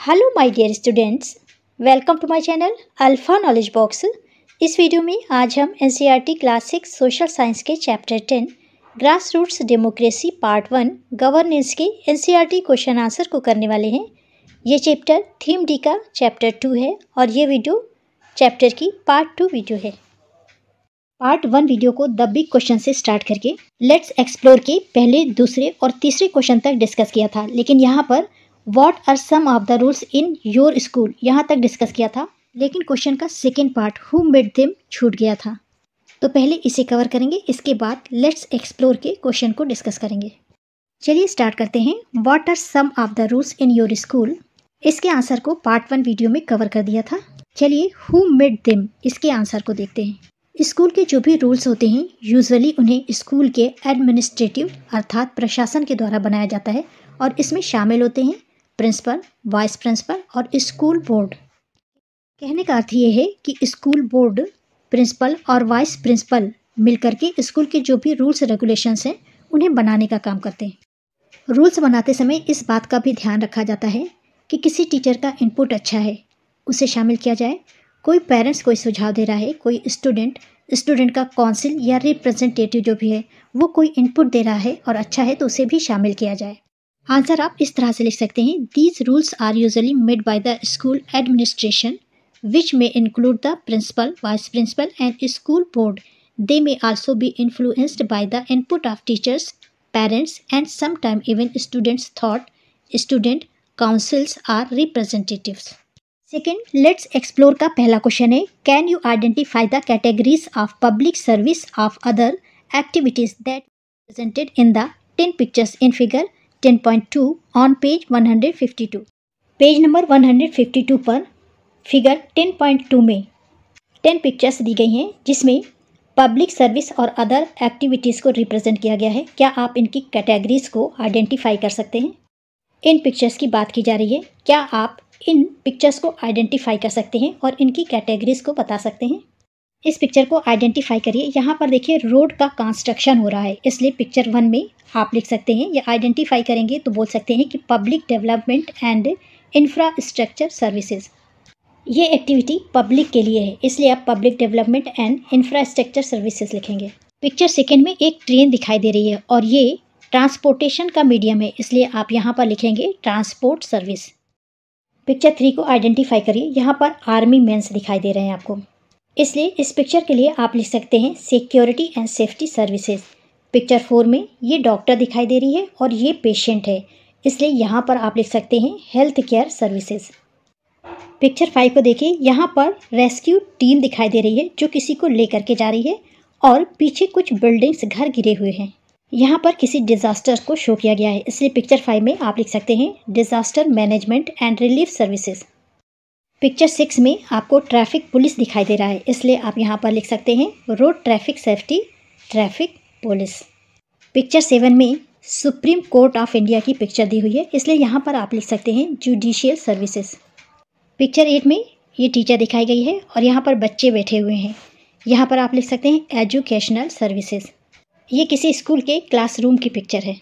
Hello my dear students, welcome to my channel alpha knowledge box. इस वीडियो में आज हम एनसीईआरटी क्लास 6 सोशल साइंस के chapter 10 grass roots democracy part 1 governance के एनसीईआरटी क्वेश्चन आंसर को करने वाले हैं। ये चैप्टर थीम डी का चैप्टर 2 है और ये वीडियो चैप्टर की पार्ट 2 वीडियो है। पार्ट 1 वीडियो को द बिग क्वेश्चन से स्टार्ट करके लेट्स एक्सप्लोर के पहले, दूसरे और तीसरे क्वेश्चन तक डिस्कस किया था, लेकिन यहाँ पर what are some of the rules in your school यहाँ तक डिस्कस किया था, लेकिन क्वेश्चन का second part who made them छूट गया था। तो पहले इसे कवर करेंगे, इसके बाद लेट्स एक्सप्लोर के क्वेश्चन को डिस्कस करेंगे। चलिए स्टार्ट करते हैं। What are some of the rules in your school, इसके आंसर को पार्ट 1 वीडियो में कवर कर दिया था। चलिए हु मेड देम, इसके आंसर को देखते हैं। स्कूल के जो भी रूल्स होते हैं यूजुअली उन्हें स्कूल के एडमिनिस्ट्रेटिव अर्थात प्रशासन के द्वारा बनाया जाता है और इसमें शामिल होते हैं प्रिंसिपल, वाइस प्रिंसिपल और स्कूल बोर्ड। कहने का अर्थ ये है कि स्कूल बोर्ड, प्रिंसिपल और वाइस प्रिंसिपल मिलकर के स्कूल के जो भी रूल्स रेगुलेशंस हैं उन्हें बनाने का काम करते हैं। रूल्स बनाते समय इस बात का भी ध्यान रखा जाता है कि किसी टीचर का इनपुट अच्छा है उसे शामिल किया जाए। कोई पेरेंट्स कोई सुझाव दे रहा है, कोई स्टूडेंट का काउंसिल या रिप्रेजेंटेटिव जो भी है वो कोई इनपुट दे रहा है और अच्छा है तो उसे भी शामिल किया जाए। आंसर आप इस तरह से लिख सकते हैं। These rules are usually made by the school administration which may include the principal, vice principal and school board. They may also be influenced by the input of teachers, parents and sometime even students thought, student councils are representatives. Second, let's explore का पहला question है, can you identify the categories of public service of other activities that presented in the 10 pictures in figure 10.2 on page 152। Page number 152 पर figure 10.2 में 10 pictures दी गई हैं जिसमें public service और other activities को रिप्रेजेंट किया गया है। क्या आप इनकी कैटेगरीज को आइडेंटिफाई कर सकते हैं? इन पिक्चर्स की बात की जा रही है, क्या आप इन पिक्चर्स को आइडेंटिफाई कर सकते हैं और इनकी कैटेगरीज को बता सकते हैं? इस पिक्चर को आइडेंटिफाई करिए। यहाँ पर देखिए रोड का कंस्ट्रक्शन हो रहा है, इसलिए पिक्चर 1 में आप लिख सकते हैं या आइडेंटिफाई करेंगे तो बोल सकते हैं कि public development and infrastructure services. ये एक्टिविटी पब्लिक के लिए है, इसलिए आप public development and infrastructure services लिखेंगे। पिक्चर सेकेंड में एक ट्रेन दिखाई दे रही है और ये ट्रांसपोर्टेशन का मीडियम है, इसलिए आप यहाँ पर लिखेंगे ट्रांसपोर्ट सर्विस। पिक्चर 3 को आइडेंटिफाई करिए। यहाँ पर आर्मी मेंस दिखाई दे रहे हैं आपको, इसलिए इस पिक्चर के लिए आप लिख सकते हैं security and safety services. Picture 4 में ये डॉक्टर दिखाई दे रही है और ये पेशेंट है, इसलिए यहाँ पर आप लिख सकते हैं हेल्थ केयर सर्विसेज। पिक्चर 5 को देखिए, यहाँ पर रेस्क्यू टीम दिखाई दे रही है जो किसी को लेकर के जा रही है और पीछे कुछ बिल्डिंग्स, घर गिरे हुए हैं। यहाँ पर किसी डिजास्टर को शो किया गया है, इसलिए पिक्चर 5 में आप लिख सकते हैं disaster management and relief services. Picture 6 में आपको ट्रैफिक पुलिस दिखाई दे रहा है, इसलिए आप यहाँ पर लिख सकते हैं road traffic safety traffic police. Picture 7 में सुप्रीम कोर्ट ऑफ इंडिया की पिक्चर दी हुई है, इसलिए यहाँ पर आप लिख सकते हैं जुडिशियल सर्विसेज। पिक्चर 8 में ये टीचर दिखाई गई है और यहाँ पर बच्चे बैठे हुए हैं, यहाँ पर आप लिख सकते हैं एजुकेशनल सर्विसेज। ये किसी स्कूल के क्लासरूम की पिक्चर है।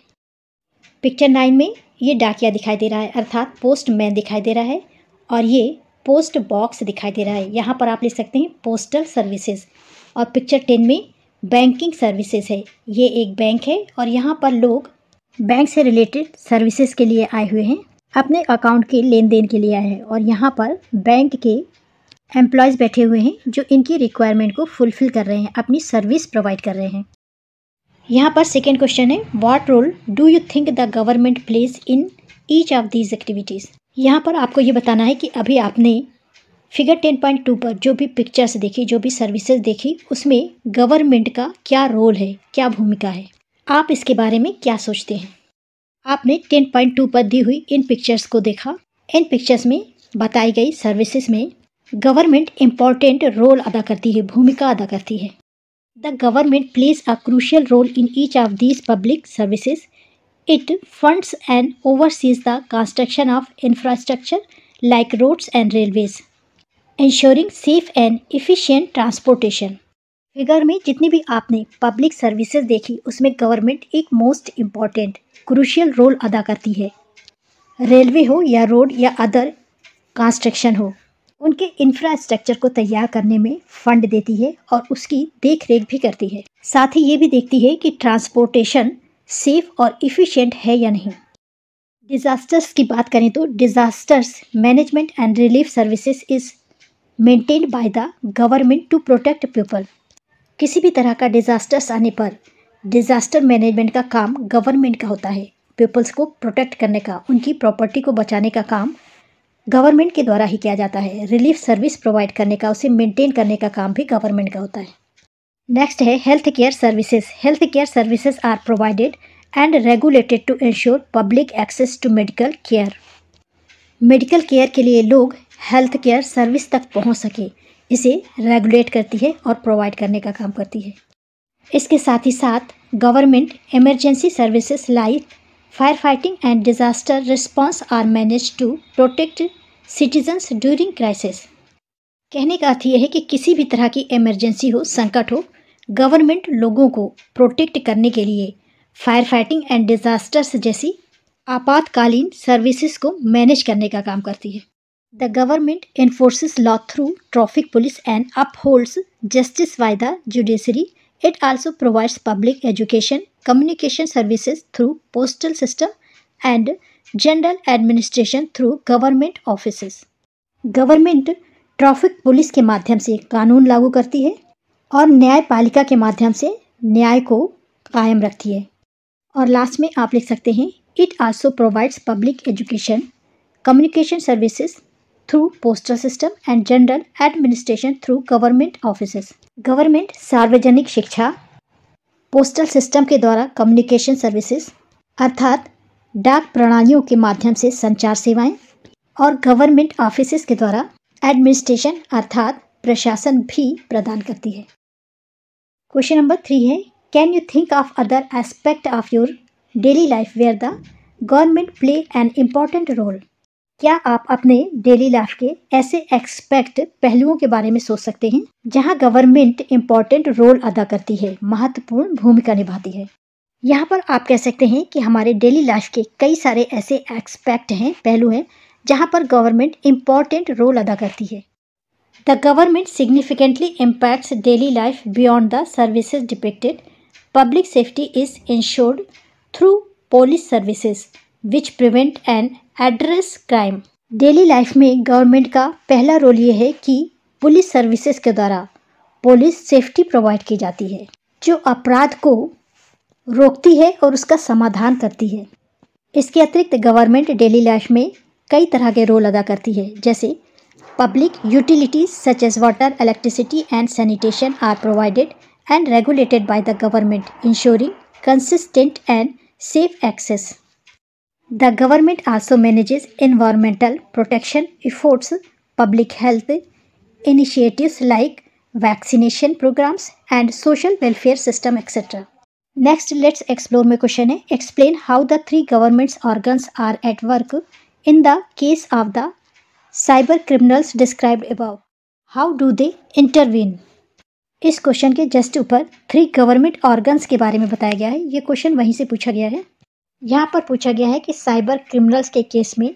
पिक्चर 9 में ये डाकिया दिखाई दे रहा है अर्थात पोस्टमैन दिखाई दे रहा है और ये पोस्ट बॉक्स दिखाई दे रहा है, यहाँ पर आप लिख सकते हैं पोस्टल सर्विसेज। और पिक्चर 10 में बैंकिंग सर्विसेज है, ये एक बैंक है और यहाँ पर लोग बैंक से रिलेटेड सर्विसेज के लिए आए हुए हैं, अपने अकाउंट के लेन देन के लिए आए हैं और यहाँ पर बैंक के एम्प्लॉयज़ बैठे हुए हैं जो इनकी रिक्वायरमेंट को फुलफ़िल कर रहे हैं, अपनी सर्विस प्रोवाइड कर रहे हैं। यहाँ पर सेकेंड क्वेश्चन है, what role do you think the government plays in each of these activities. यहाँ पर आपको ये बताना है कि अभी आपने फिगर 10.2 पर जो भी पिक्चर्स देखी, जो भी सर्विसेज देखी, उसमें गवर्नमेंट का क्या रोल है, क्या भूमिका है, आप इसके बारे में क्या सोचते हैं। आपने 10.2 पर दी हुई इन पिक्चर्स को देखा। इन पिक्चर्स में बताई गई सर्विसेज में गवर्नमेंट इम्पॉर्टेंट रोल अदा करती है, भूमिका अदा करती है। The government plays a crucial role in each of these public services. It funds and oversees the construction of infrastructure like roads and railways, ensuring safe and efficient transportation. Figure में जितनी भी आपने पब्लिक सर्विसेज देखी उसमें government एक most important crucial role अदा करती है। रेलवे हो या रोड या अदर कंस्ट्रक्शन हो, उनके इंफ्रास्ट्रक्चर को तैयार करने में फंड देती है और उसकी देख रेख भी करती है। साथ ही ये भी देखती है कि ट्रांसपोर्टेशन सेफ और इफ़िशिएंट है या नहीं। डिज़ास्टर्स की बात करें तो disasters management and relief services is maintained by the government to protect people. किसी भी तरह का डिज़ास्टर्स आने पर डिज़ास्टर मैनेजमेंट का काम गवर्नमेंट का होता है। पीपल्स को प्रोटेक्ट करने का, उनकी प्रॉपर्टी को बचाने का काम गवर्नमेंट के द्वारा ही किया जाता है। रिलीफ सर्विस प्रोवाइड करने का, उसे मेंटेन करने का काम भी गवर्नमेंट का होता है। नेक्स्ट है health care services. Health care services are provided and regulated to ensure public access to medical care. Medical care के लिए लोग हेल्थ केयर सर्विस तक पहुंच सके, इसे रेगुलेट करती है और प्रोवाइड करने का काम करती है। इसके साथ ही साथ government emergency services like fire fighting and disaster response are manage to protect citizens during crisis. कहने का अर्थ यह है कि किसी भी तरह की इमरजेंसी हो, संकट हो, गवर्नमेंट लोगों को प्रोटेक्ट करने के लिए फायर फाइटिंग एंड डिज़ास्टर्स जैसी आपातकालीन सर्विसेज को मैनेज करने का काम करती है। The government एनफोर्सेस law through traffic police and upholds justice by the judiciary. It also provides public education, communication services through postal system and general administration through government offices. Government traffic police के माध्यम से कानून लागू करती है और न्यायपालिका के माध्यम से न्याय को कायम रखती है। और लास्ट में आप लिख सकते हैं It also provides public education, communication services through postal system and general administration through government offices. Government सार्वजनिक शिक्षा, पोस्टल सिस्टम के द्वारा कम्युनिकेशन सर्विसेज अर्थात डाक प्रणालियों के माध्यम से संचार सेवाएं और गवर्नमेंट ऑफिसेज के द्वारा एडमिनिस्ट्रेशन अर्थात प्रशासन भी प्रदान करती है। क्वेश्चन नंबर 3 है can you think of other aspect of your daily life where the government play an important role. क्या आप अपने डेली लाइफ के ऐसे एक्सपेक्ट पहलुओं के बारे में सोच सकते हैं जहां गवर्नमेंट इम्पॉर्टेंट रोल अदा करती है, महत्वपूर्ण भूमिका निभाती है। यहाँ पर आप कह सकते हैं कि हमारे डेली लाइफ के कई सारे ऐसे एक्सपेक्ट हैं, पहलू हैं जहाँ पर गवर्नमेंट इम्पॉर्टेंट रोल अदा करती है। The government significantly impacts daily life beyond the services depicted. Public safety is insured through police services which prevent and address crime. Daily life में गवर्नमेंट का पहला रोल ये है कि पुलिस सर्विसेज के द्वारा पुलिस सेफ्टी प्रोवाइड की जाती है जो अपराध को रोकती है और उसका समाधान करती है। इसके अतिरिक्त गवर्नमेंट डेली लाइफ में कई तरह के रोल अदा करती है, जैसे public utilities such as water, electricity and sanitation are provided and regulated by the government ensuring consistent and safe access. The government also manages environmental protection efforts, public health initiatives like vaccination programs and social welfare system, etc. Next, let's explore my question है explain how the three government's organs are at work in the case of the cyber criminals described above. How do they intervene? इस question के just ऊपर 3 government organs के बारे में बताया गया है। ये क्वेश्चन वहीं से पूछा गया है। यहाँ पर पूछा गया है कि साइबर क्रिमिनल्स के केस में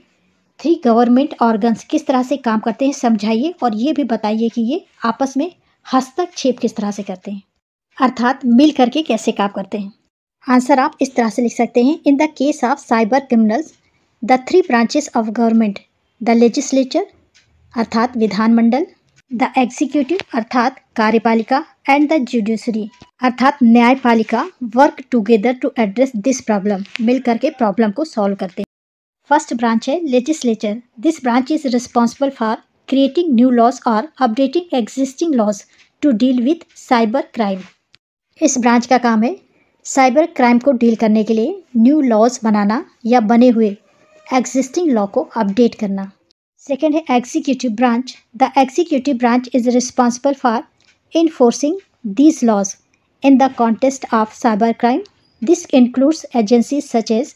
3 गवर्नमेंट ऑर्गन्स किस तरह से काम करते हैं, समझाइए और ये भी बताइए कि ये आपस में हस्तक्षेप किस तरह से करते हैं, अर्थात मिल करके कैसे काम करते हैं। आंसर आप इस तरह से लिख सकते हैं in the case of cyber criminals the 3 branches of government the legislature अर्थात विधानमंडल, द एग्जीक्यूटिव अर्थात कार्यपालिका एंड द जुडिशरी अर्थात न्यायपालिका work together to address this problem, मिल करके प्रॉब्लम को सॉल्व करते हैं। फर्स्ट ब्रांच है legislature. This branch is responsible for creating new laws और updating existing laws to deal with cyber crime. इस ब्रांच का काम है साइबर क्राइम को डील करने के लिए न्यू लॉज बनाना या बने हुए एग्जिस्टिंग लॉ को अपडेट करना। सेकेंड है executive branch. The executive branch is responsible for enforcing these laws in the context of cybercrime. This includes agencies such as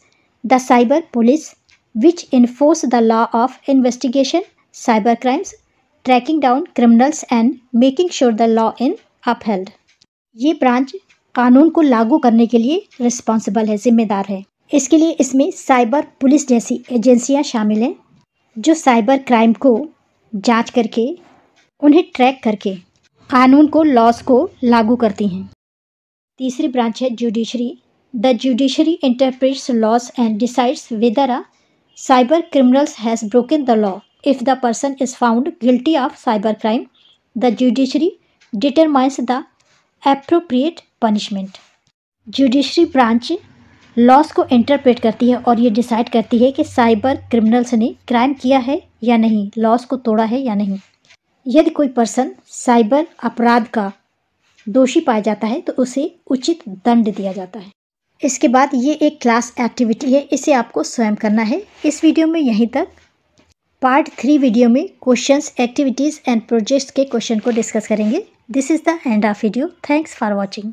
the Cyber Police, which enforce the law of investigation cybercrimes, tracking down criminals and making sure the law is upheld. ये branch कानून को लागू करने के लिए responsible है, जिम्मेदार है। इसके लिए इसमें साइबर पुलिस जैसी एजेंसियां शामिल हैं जो साइबर क्राइम को जांच करके उन्हें ट्रैक करके कानून को, लॉस को लागू करती हैं। तीसरी ब्रांच है judiciary. The judiciary interprets loss and decides whether a cyber criminals has broken the law. If the person is found guilty of cyber crime, the judiciary determines the appropriate punishment. Judiciary branch loss को interpret करती है और ये decide करती है कि cyber criminals ने crime किया है या नहीं, लॉस को तोड़ा है या नहीं। यदि कोई पर्सन साइबर अपराध का दोषी पाया जाता है तो उसे उचित दंड दिया जाता है। इसके बाद ये एक क्लास एक्टिविटी है, इसे आपको स्वयं करना है। इस वीडियो में यहीं तक। पार्ट 3 वीडियो में क्वेश्चंस, एक्टिविटीज़ एंड प्रोजेक्ट्स के क्वेश्चन को डिस्कस करेंगे। This is the end of video. Thanks for watching.